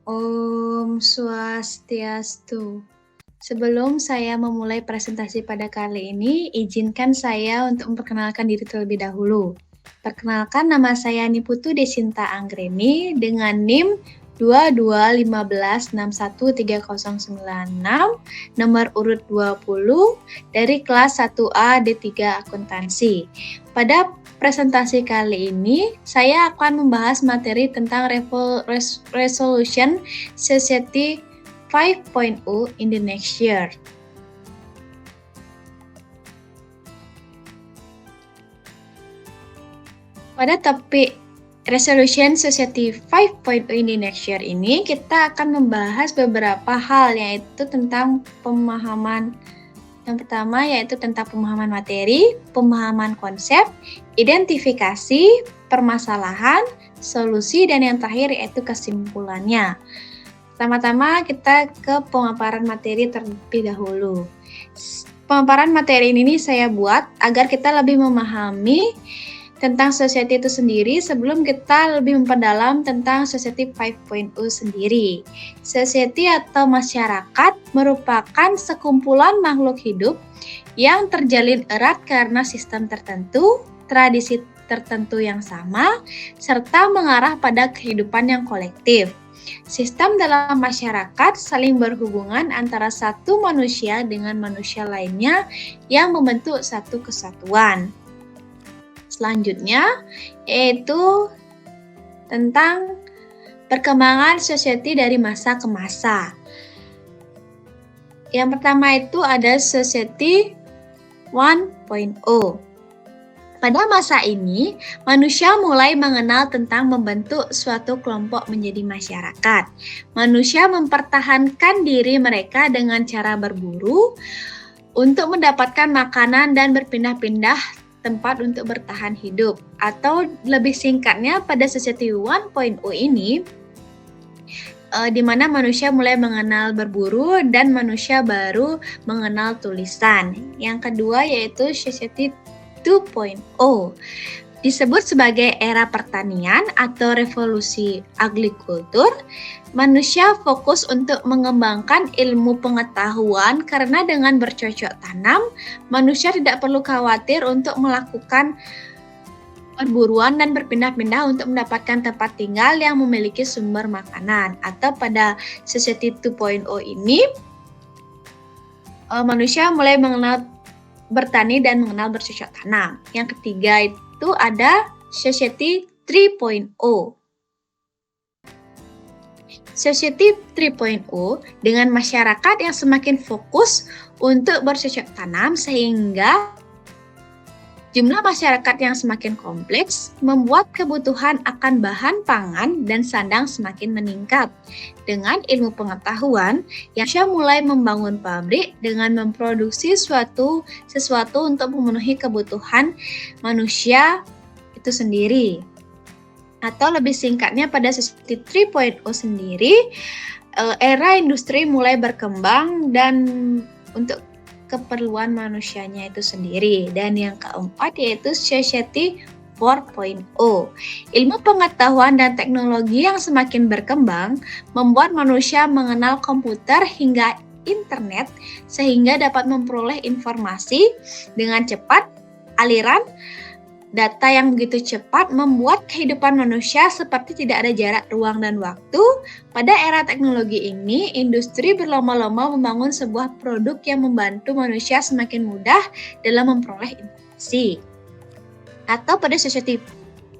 Om Swastiastu. Sebelum saya memulai presentasi pada kali ini, izinkan saya untuk memperkenalkan diri terlebih dahulu. Perkenalkan, nama saya Niputu Desinta Anggreni dengan NIM 2215613096, nomor urut 20 dari kelas 1A D3 Akuntansi. Pada presentasi kali ini, saya akan membahas materi tentang Resolution Society 5.0 in the next year. Pada topik Resolution Society 5.0 in the next year ini, kita akan membahas beberapa hal, yaitu tentang pemahaman. Yang pertama yaitu tentang pemahaman materi, pemahaman konsep, identifikasi, permasalahan, solusi, dan yang terakhir yaitu kesimpulannya. Pertama-tama kita ke pemaparan materi terlebih dahulu. Pemaparan materi ini saya buat agar kita lebih memahami tentang society itu sendiri sebelum kita lebih memperdalam tentang Society 5.0 sendiri. Society atau masyarakat merupakan sekumpulan makhluk hidup yang terjalin erat karena sistem tertentu, tradisi tertentu yang sama, serta mengarah pada kehidupan yang kolektif. Sistem dalam masyarakat saling berhubungan antara satu manusia dengan manusia lainnya yang membentuk satu kesatuan. Selanjutnya yaitu tentang perkembangan society dari masa ke masa. Yang pertama itu ada Society 1.0. Pada masa ini, manusia mulai mengenal tentang membentuk suatu kelompok menjadi masyarakat. Manusia mempertahankan diri mereka dengan cara berburu untuk mendapatkan makanan dan berpindah-pindah tempat untuk bertahan hidup. Atau lebih singkatnya, pada Society 1.0 ini, di mana manusia mulai mengenal berburu dan manusia baru mengenal tulisan. Yang kedua yaitu Society 2.0. Disebut sebagai era pertanian atau revolusi agrikultur. Manusia fokus untuk mengembangkan ilmu pengetahuan karena dengan bercocok tanam, manusia tidak perlu khawatir untuk melakukan perburuan dan berpindah-pindah untuk mendapatkan tempat tinggal yang memiliki sumber makanan. Atau pada Society 2.0 ini, manusia mulai mengenal bertani dan mengenal bercocok tanam. Yang ketiga itu ada Society 3.0. Society 3.0 dengan masyarakat yang semakin fokus untuk bercocok tanam sehingga jumlah masyarakat yang semakin kompleks membuat kebutuhan akan bahan pangan dan sandang semakin meningkat. Dengan ilmu pengetahuan, yang mulai membangun pabrik dengan memproduksi sesuatu untuk memenuhi kebutuhan manusia itu sendiri. Atau lebih singkatnya pada Society 3.0 sendiri, era industri mulai berkembang dan untuk keperluan manusianya itu sendiri. Dan yang keempat yaitu Society 4.0. Ilmu pengetahuan dan teknologi yang semakin berkembang membuat manusia mengenal komputer hingga internet sehingga dapat memperoleh informasi dengan cepat. Aliran data yang begitu cepat membuat kehidupan manusia seperti tidak ada jarak ruang dan waktu. Pada era teknologi ini, industri berlomba-lomba membangun sebuah produk yang membantu manusia semakin mudah dalam memperoleh informasi. Atau pada Society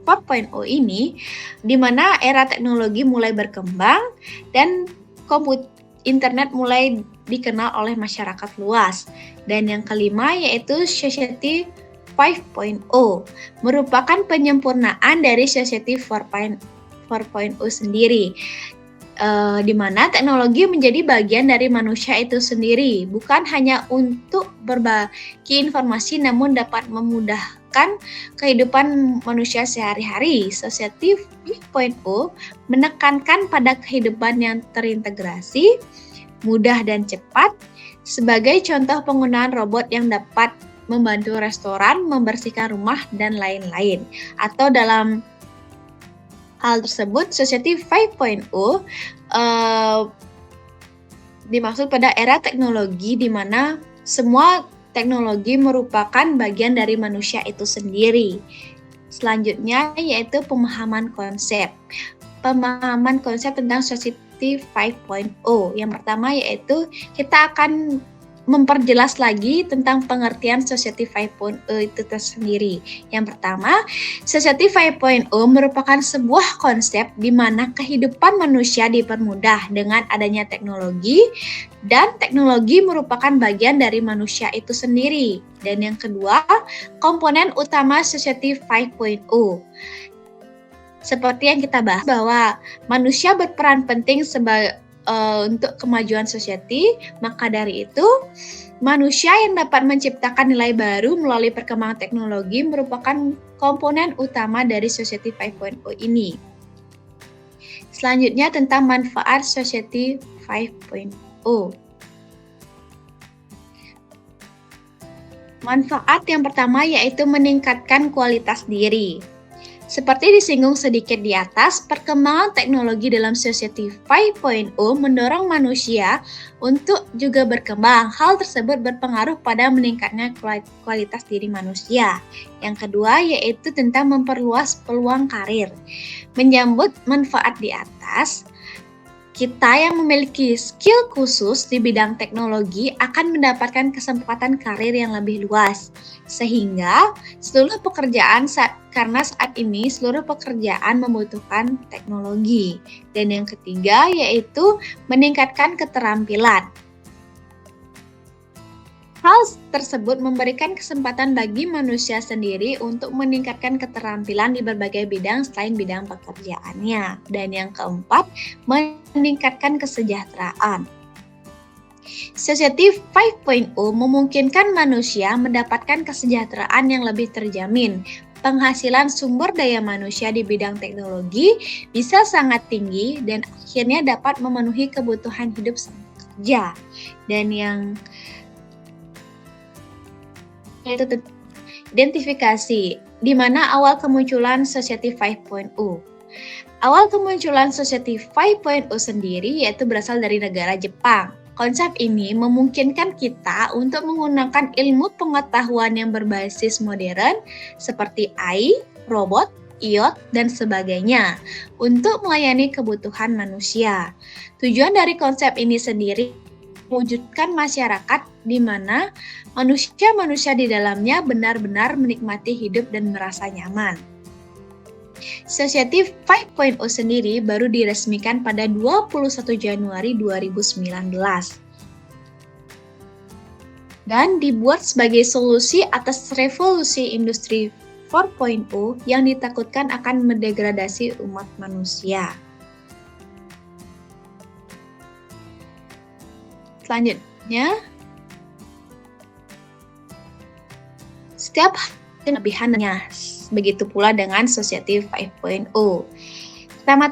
4.0 ini, di mana era teknologi mulai berkembang dan internet mulai dikenal oleh masyarakat luas. Dan yang kelima yaitu Society 5.0 merupakan penyempurnaan dari Society 4.0 sendiri, di mana teknologi menjadi bagian dari manusia itu sendiri, bukan hanya untuk berbagi informasi namun dapat memudahkan kehidupan manusia sehari-hari. Society 5.0 menekankan pada kehidupan yang terintegrasi, mudah dan cepat. Sebagai contoh penggunaan robot yang dapat membantu restoran, membersihkan rumah, dan lain-lain. Atau dalam Hal tersebut, Society 5.0 dimaksud pada era teknologi di mana semua teknologi merupakan bagian dari manusia itu sendiri. Selanjutnya yaitu pemahaman konsep. Pemahaman konsep tentang Society 5.0. Yang pertama yaitu kita akan memperjelas lagi tentang pengertian Society 5.0 itu tersendiri. Yang pertama, Society 5.0 merupakan sebuah konsep di mana kehidupan manusia dipermudah dengan adanya teknologi, dan teknologi merupakan bagian dari manusia itu sendiri. Dan yang kedua, komponen utama Society 5.0. Seperti yang kita bahas bahwa manusia berperan penting untuk kemajuan society, maka dari itu manusia yang dapat menciptakan nilai baru melalui perkembangan teknologi merupakan komponen utama dari Society 5.0 ini. Selanjutnya tentang manfaat Society 5.0. Manfaat yang pertama yaitu meningkatkan kualitas diri. Seperti disinggung sedikit di atas, perkembangan teknologi dalam Society 5.0 mendorong manusia untuk juga berkembang. Hal tersebut berpengaruh pada meningkatnya kualitas diri manusia. Yang kedua yaitu tentang memperluas peluang karir. Menyambut manfaat di atas, kita yang memiliki skill khusus di bidang teknologi akan mendapatkan kesempatan karir yang lebih luas. Sehingga karena saat ini seluruh pekerjaan membutuhkan teknologi. Dan yang ketiga yaitu meningkatkan keterampilan. Hal tersebut memberikan kesempatan bagi manusia sendiri untuk meningkatkan keterampilan di berbagai bidang selain bidang pekerjaannya. Dan yang keempat, meningkatkan kesejahteraan. Society 5.0 memungkinkan manusia mendapatkan kesejahteraan yang lebih terjamin. Penghasilan sumber daya manusia di bidang teknologi bisa sangat tinggi dan akhirnya dapat memenuhi kebutuhan hidup sang pekerja. Dan yang yaitu identifikasi, di mana awal kemunculan Society 5.0. Awal kemunculan Society 5.0 sendiri yaitu berasal dari negara Jepang. Konsep ini memungkinkan kita untuk menggunakan ilmu pengetahuan yang berbasis modern seperti AI, robot, IoT, dan sebagainya untuk melayani kebutuhan manusia. Tujuan dari konsep ini sendiri mewujudkan masyarakat di mana manusia-manusia di dalamnya benar-benar menikmati hidup dan merasa nyaman. Society 5.0 sendiri baru diresmikan pada 21 Januari 2019 dan dibuat sebagai solusi atas revolusi industri 4.0 yang ditakutkan akan mendegradasi umat manusia. Selanjutnya, setiap kelebihannya, begitu pula dengan Society 5.0. Pertama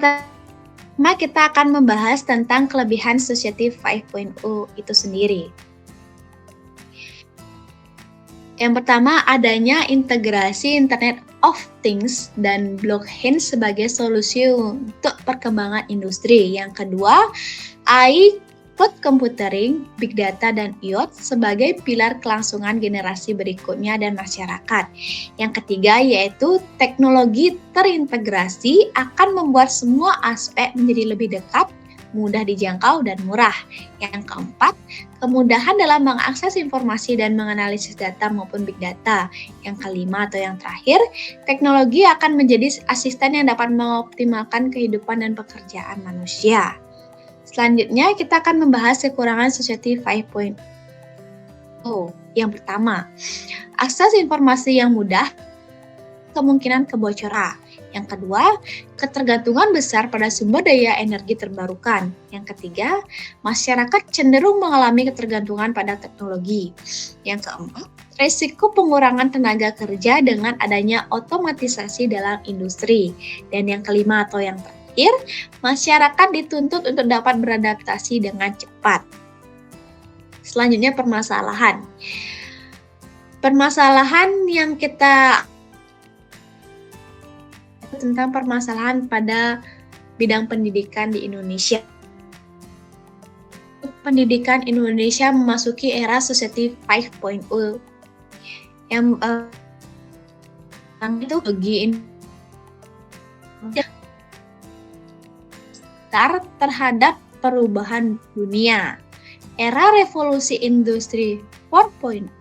kita akan membahas tentang kelebihan Society 5.0 itu sendiri. Yang pertama, adanya integrasi Internet of Things dan blockchain sebagai solusi untuk perkembangan industri. Yang kedua, AI, cloud computing, big data, dan IoT sebagai pilar kelangsungan generasi berikutnya dan masyarakat. Yang ketiga yaitu teknologi terintegrasi akan membuat semua aspek menjadi lebih dekat, mudah dijangkau, dan murah. Yang keempat, kemudahan dalam mengakses informasi dan menganalisis data maupun big data. Yang kelima atau yang terakhir, teknologi akan menjadi asisten yang dapat mengoptimalkan kehidupan dan pekerjaan manusia. Selanjutnya kita akan membahas kekurangan Society 5.0. Yang pertama, akses informasi yang mudah, kemungkinan kebocoran. Yang kedua, ketergantungan besar pada sumber daya energi terbarukan. Yang ketiga, masyarakat cenderung mengalami ketergantungan pada teknologi. Yang keempat, risiko pengurangan tenaga kerja dengan adanya otomatisasi dalam industri. Dan yang kelima atau yang terakhir, masyarakat dituntut untuk dapat beradaptasi dengan cepat. Selanjutnya permasalahan. Permasalahan yang kita tentang permasalahan pada bidang pendidikan di Indonesia. Pendidikan Indonesia memasuki era Society 5.0 yang itu bagi terhadap perubahan dunia. Era revolusi industri 4.0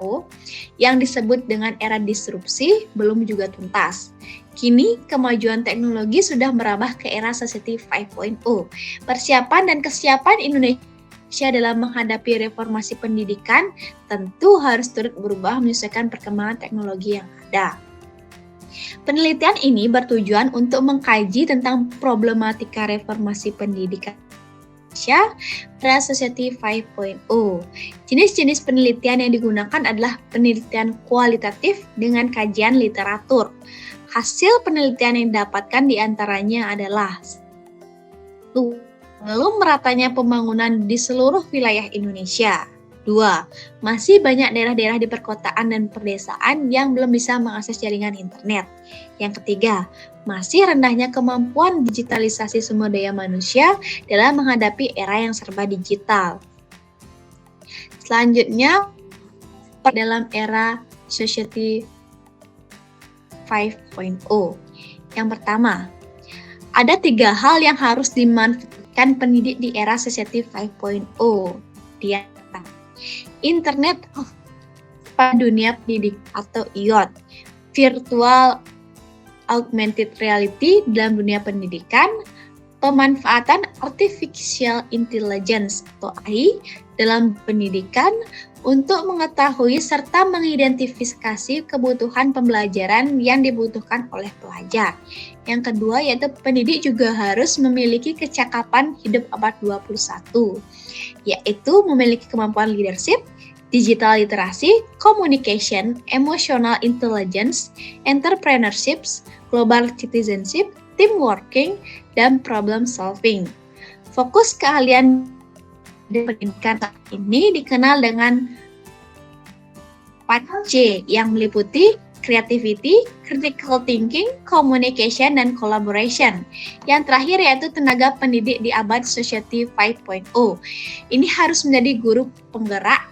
yang disebut dengan era disrupsi belum juga tuntas. Kini, kemajuan teknologi sudah merambah ke era Society 5.0. Persiapan dan kesiapan Indonesia dalam menghadapi reformasi pendidikan tentu harus turut berubah menyesuaikan perkembangan teknologi yang ada. Penelitian ini bertujuan untuk mengkaji tentang problematika reformasi pendidikan Indonesia pada Society 5.0. Jenis-jenis penelitian yang digunakan adalah penelitian kualitatif dengan kajian literatur. Hasil penelitian yang didapatkan diantaranya adalah belum meratanya pembangunan di seluruh wilayah Indonesia. 2. Masih banyak daerah-daerah di perkotaan dan perdesaan yang belum bisa mengakses jaringan internet. Yang ketiga, masih rendahnya kemampuan digitalisasi sumber daya manusia dalam menghadapi era yang serba digital. Selanjutnya, dalam era Society 5.0. Yang pertama, ada 3 hal yang harus dimanfaatkan pendidik di era Society 5.0. Dia Internet of dunia pendidik atau IoT, Virtual Augmented Reality dalam dunia pendidikan, pemanfaatan Artificial Intelligence atau AI dalam pendidikan untuk mengetahui serta mengidentifikasi kebutuhan pembelajaran yang dibutuhkan oleh pelajar. Yang kedua yaitu pendidik juga harus memiliki kecakapan hidup abad 21, yaitu memiliki kemampuan leadership, digital literasi, communication, emotional intelligence, entrepreneurship, global citizenship, team working, dan problem solving. Fokus keahlian di pendidikan saat ini dikenal dengan 4C yang meliputi creativity, critical thinking, communication, dan collaboration. Yang terakhir yaitu tenaga pendidik di abad Society 5.0. Ini harus menjadi guru penggerak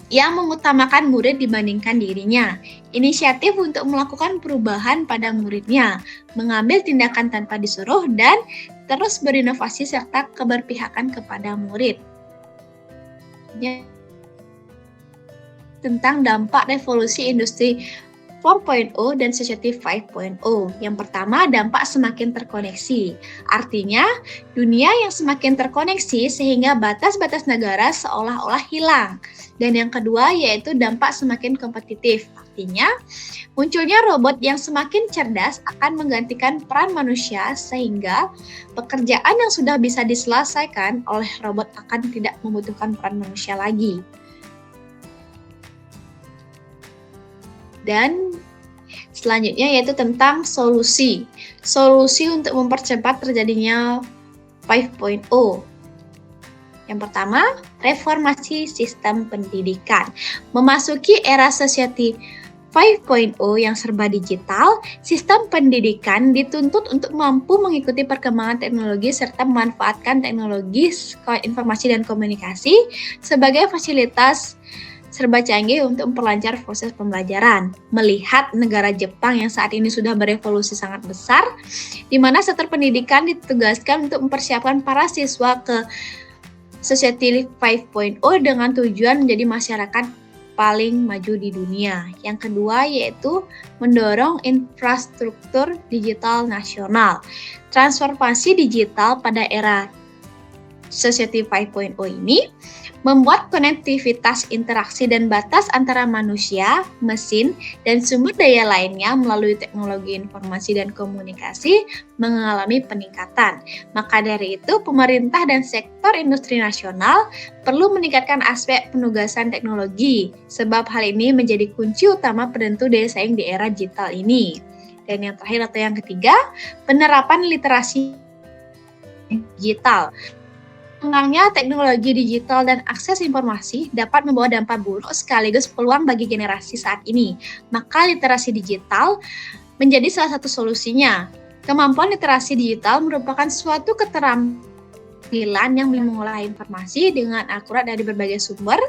yang mengutamakan murid dibandingkan dirinya. Inisiatif untuk melakukan perubahan pada muridnya, mengambil tindakan tanpa disuruh, dan terus berinovasi serta keberpihakan kepada murid. Tentang dampak revolusi industri 4.0 dan Society 5.0. Yang pertama, dampak semakin terkoneksi. Artinya, dunia yang semakin terkoneksi sehingga batas-batas negara seolah-olah hilang. Dan yang kedua, yaitu dampak semakin kompetitif. Artinya, munculnya robot yang semakin cerdas akan menggantikan peran manusia sehingga pekerjaan yang sudah bisa diselesaikan oleh robot akan tidak membutuhkan peran manusia lagi. Dan selanjutnya yaitu tentang solusi. Solusi untuk mempercepat terjadinya 5.0. Yang pertama, reformasi sistem pendidikan. Memasuki era Society 5.0 yang serba digital, sistem pendidikan dituntut untuk mampu mengikuti perkembangan teknologi serta memanfaatkan teknologi informasi dan komunikasi sebagai fasilitas serba canggih untuk memperlancar proses pembelajaran. Melihat negara Jepang yang saat ini sudah berevolusi sangat besar, di mana sektor pendidikan ditugaskan untuk mempersiapkan para siswa ke Society 5.0 dengan tujuan menjadi masyarakat paling maju di dunia. Yang kedua yaitu mendorong infrastruktur digital nasional. Transformasi digital pada era Society 5.0 ini membuat konektivitas interaksi dan batas antara manusia, mesin, dan sumber daya lainnya melalui teknologi informasi dan komunikasi mengalami peningkatan. Maka dari itu, pemerintah dan sektor industri nasional perlu meningkatkan aspek penugasan teknologi, sebab hal ini menjadi kunci utama penentu daya saing di era digital ini. Dan yang terakhir atau yang ketiga, penerapan literasi digital. Pengembangnya teknologi digital dan akses informasi dapat membawa dampak buruk sekaligus peluang bagi generasi saat ini. Maka literasi digital menjadi salah satu solusinya. Kemampuan literasi digital merupakan suatu keterampilan yang mengolah informasi dengan akurat dari berbagai sumber,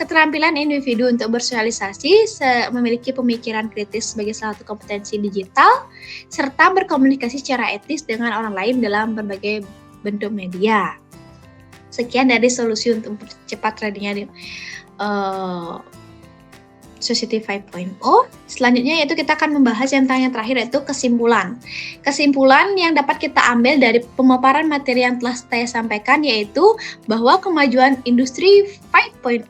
keterampilan individu untuk bersosialisasi, memiliki pemikiran kritis sebagai salah satu kompetensi digital, serta berkomunikasi secara etis dengan orang lain dalam berbagai bentuk media. Sekian dari solusi untuk mempercepat tradingnya Society 5.0. Selanjutnya yaitu kita akan membahas yang terakhir yaitu kesimpulan. Kesimpulan yang dapat kita ambil dari pemaparan materi yang telah saya sampaikan yaitu bahwa kemajuan industri 5.0,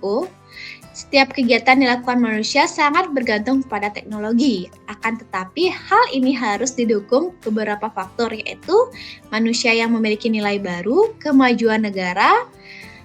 setiap kegiatan dilakukan manusia sangat bergantung pada teknologi. Akan tetapi hal ini harus didukung beberapa faktor yaitu manusia yang memiliki nilai baru, kemajuan negara,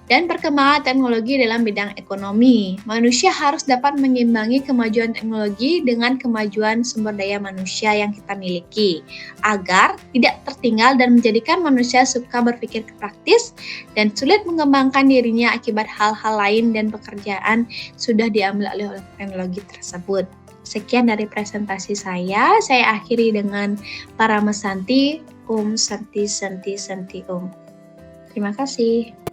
dan perkembangan teknologi dalam bidang ekonomi. Manusia harus dapat mengimbangi kemajuan teknologi dengan kemajuan sumber daya manusia yang kita miliki, agar tidak tertinggal dan menjadikan manusia suka berpikir praktis dan sulit mengembangkan dirinya akibat hal-hal lain dan pekerjaan sudah diambil oleh teknologi tersebut. Sekian dari presentasi saya akhiri dengan Paramasanti, Om Santi Santi Santi Om. Terima kasih.